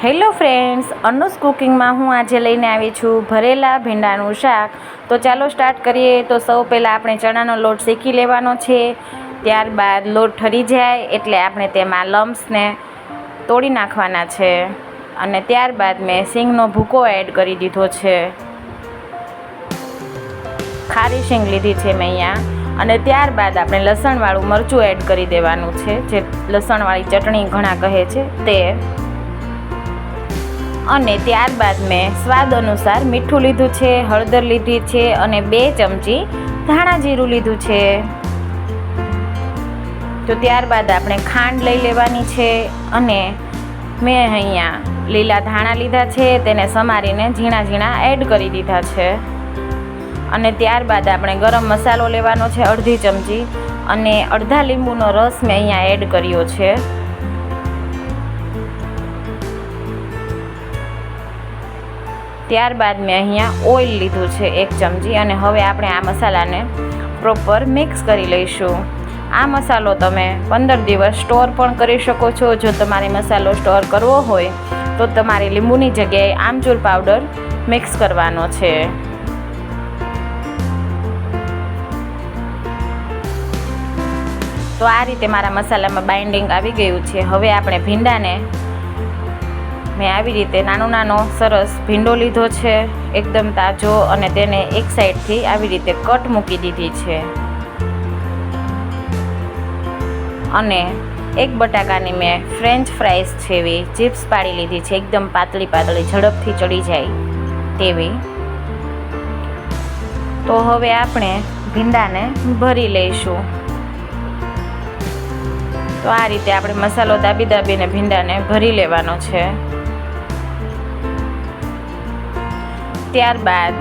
Hello friends, અનુસ કુકિંગમાં હું આજે લઈને આવી છું ભરેલા ભીંડાનું શાક. તો ચાલો સ્ટાર્ટ કરીએ. તો સૌ પહેલાં આપણે ચણાનો લોટ શેકી લેવાનો છે. ત્યારબાદ લોટ ઠરી જાય એટલે આપણે તેમાં લમ્સને તોડી નાખવાના છે. અને ત્યારબાદ મેં સિંગનો ભૂકો એડ કરી દીધો છે. ખારી સિંગ લીધી છે મેં અહીંયા. અને ત્યારબાદ આપણે લસણવાળું મરચું એડ કરી દેવાનું છે, જે લસણવાળી ચટણી ઘણા કહે છે તે. અને ત્યારબાદ મેં સ્વાદ અનુસાર મીઠું લીધું છે, હળદર લીધી છે અને 2 ચમચી ધાણા જીરું લીધું છે. તો ત્યારબાદ આપણે ખાંડ લઈ લેવાની છે. અને મેં અહીંયા લીલા ધાણા લીધા છે, તેને સમારીને ઝીણા ઝીણા એડ કરી દીધા છે. અને ત્યારબાદ આપણે ગરમ મસાલો લેવાનો છે, અડધી ચમચી, અને અડધા લીંબુનો રસ મેં અહીંયા એડ કર્યો છે. ત્યારબાદ મેં અહીંયા ઓઇલ લીધું છે 1 ચમચી. અને હવે આપણે આ મસાલાને પ્રોપર મિક્સ કરી લઈશું. આ મસાલો તમે 15 દિવસ સ્ટોર પણ કરી શકો છો. જો તમારે મસાલો સ્ટોર કરવો હોય તો તમારે લીંબુની જગ્યાએ આમચૂર પાવડર મિક્સ કરવાનો છે. તો આ રીતે મારા મસાલામાં બાઇન્ડિંગ આવી ગયું છે. હવે આપણે ભીંડાને, મેં આવી રીતે નાનો સરસ ભીંડો લીધો છે, એકદમ તાજો, અને તેને એક સાઈડથી આવી રીતે કટ મૂકી દીધી છે. અને એક બટાકાની મેં ફ્રેન્ચ ફ્રાઈઝ જેવી ચિપ્સ પાડી લીધી છે, એકદમ પાતળી ઝડપથી ચડી જાય તેવી. તો હવે આપણે ભીંડાને ભરી લઈશું. તો આ રીતે આપણે મસાલો દાબીને ભીંડાને ભરી લેવાનો છે. ત્યારબાદ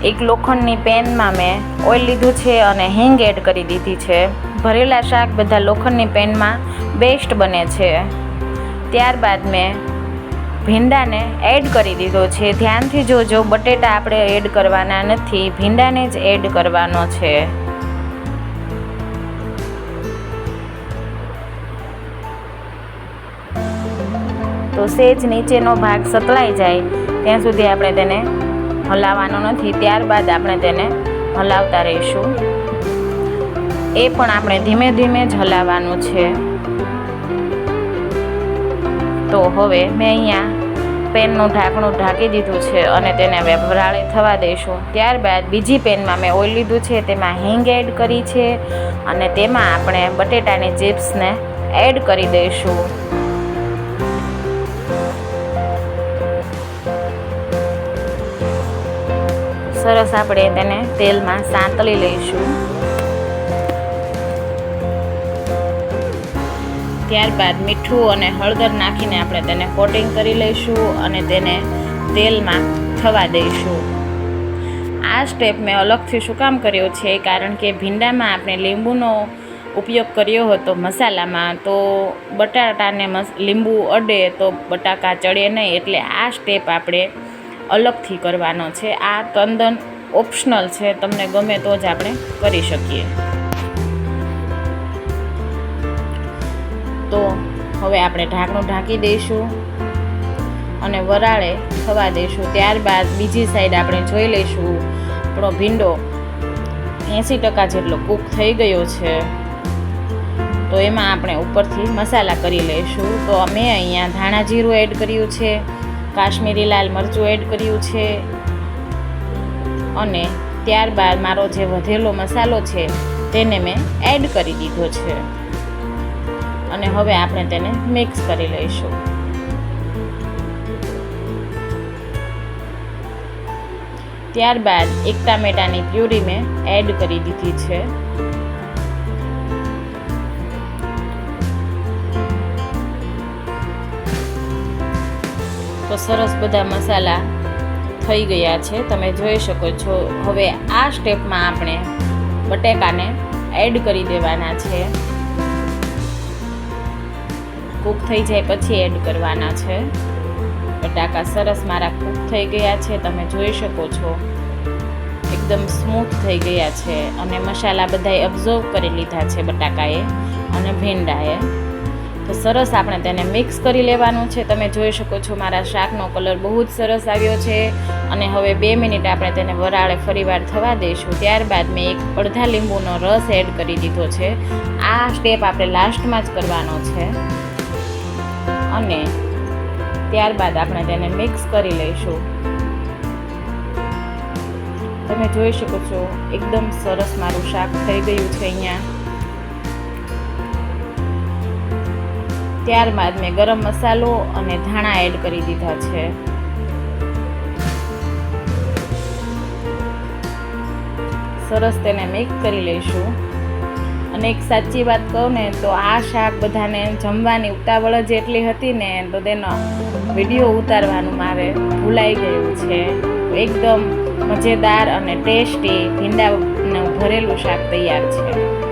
એક લોખંડની પેનમાં મેં ઓઇલ લીધું છે અને હિંગ એડ કરી દીધી છે. ભરેલા શાક બધા લોખંડની પેનમાં બેસ્ટ બને છે. ત્યારબાદ મેં ભીંડાને એડ કરી દીધો છે. ધ્યાનથી જોજો, બટેટા આપણે એડ કરવાના નથી, ભીંડાને જ એડ કરવાનો છે. તો સેજ નીચેનો ભાગ સતળાઈ જાય ત્યાં સુધી આપણે તેને હલાવવાનો નથી. ત્યારબાદ આપણે તેને હલાવતા રહીશું. એ પણ આપણે ધીમે ધીમે જ હલાવવાનું છે. તો હવે મેં અહીંયા પેનનું ઢાંકણું ઢાંકી દીધું છે અને તેને હવે વરાળે થવા દઈશું. ત્યારબાદ બીજી પેનમાં મેં ઓઇલ લીધું છે, તેમાં હિંગ એડ કરી છે અને તેમાં આપણે બટેટાની ચિપ્સને એડ કરી દઈશું. સરસ આપણે તેને તેલમાં સાંતળી લઈશું. ત્યારબાદ મીઠું અને હળદર નાખીને આપણે તેને કોટિંગ કરી લઈશું અને તેને તેલમાં થવા દઈશું. આ સ્ટેપ મેં અલગથી શું કામ કર્યો છે, કારણ કે ભીંડામાં આપણે લીંબુનો ઉપયોગ કર્યો હતો મસાલામાં, તો બટાટાને લીંબુ અડે તો બટાકા ચડે નહીં, એટલે આ સ્ટેપ આપણે અલગથી કરવાનો છે. આ તદ્દન ઓપ્શનલ છે, તમને ગમે તો જ આપણે કરી શકીએ. તો હવે આપણે ઢાંકણું ઢાંકી દઈશું અને વરાળે થવા દઈશું. ત્યારબાદ બીજી સાઈડ આપણે જોઈ લઈશું આપણો ભીંડો 80% જેટલો કૂક થઈ ગયો છે. તો એમાં આપણે ઉપરથી મસાલા કરી લઈશું. તો મેં અહીંયા ધાણા જીરું એડ કર્યું છે, કાશ્મીરી લાલ મરચું એડ કર્યું છે, અને ત્યારબાદ મારો જે વધેલો મસાલો છે તેને મેં એડ કરી દીધો છે. અને હવે આપણે તેને મિક્સ કરી લઈશું. ત્યારબાદ એક ટામેટાની પ્યુરી મેં એડ કરી દીધી છે. તો સરસ બધા મસાલા થઈ ગયા છે, તમે જોઈ શકો છો. હવે આ સ્ટેપમાં આપણે બટેકાને એડ કરી દેવાના છે. કૂક થઈ જાય પછી એડ કરવાના છે. બટાકા સરસ મારા કૂક થઈ ગયા છે, તમે જોઈ શકો છો. એકદમ સ્મૂથ થઈ ગયા છે અને મસાલા બધાએ અબ્ઝર્વ કરી લીધા છે બટાકાએ અને ભીંડાએ. તો તો સરસ આપણે તેને મિક્સ કરી લેવાનું છે. તમે જોઈ શકો છો મારા શાકનો કલર બહુ જ સરસ આવ્યો છે. અને હવે 2 મિનિટ આપણે તેને વરાળે ફરીવાર થવા દઈશું. ત્યારબાદ મેં એક અડધા લીંબુનો રસ એડ કરી દીધો છે. આ સ્ટેપ આપણે લાસ્ટમાં જ કરવાનો છે. અને ત્યારબાદ આપણે તેને મિક્સ કરી લઈશું. તમે જોઈ શકો છો એકદમ સરસ મારું શાક થઈ ગયું છે અહીંયા. ત્યારબાદ મેં ગરમ મસાલો અને ધાણા એડ કરી દીધા છે. સરસ તેને મિક્સ કરી લઈશું. અને એક સાચી વાત કહું ને તો આ શાક બધાને જમવાની ઉતાવળ જ એટલી હતી ને તો તેનો વિડીયો ઉતારવાનું મારે ભૂલાઈ ગયું છે. એકદમ મજેદાર અને ટેસ્ટી ભીંડાનું ભરેલું શાક તૈયાર છે.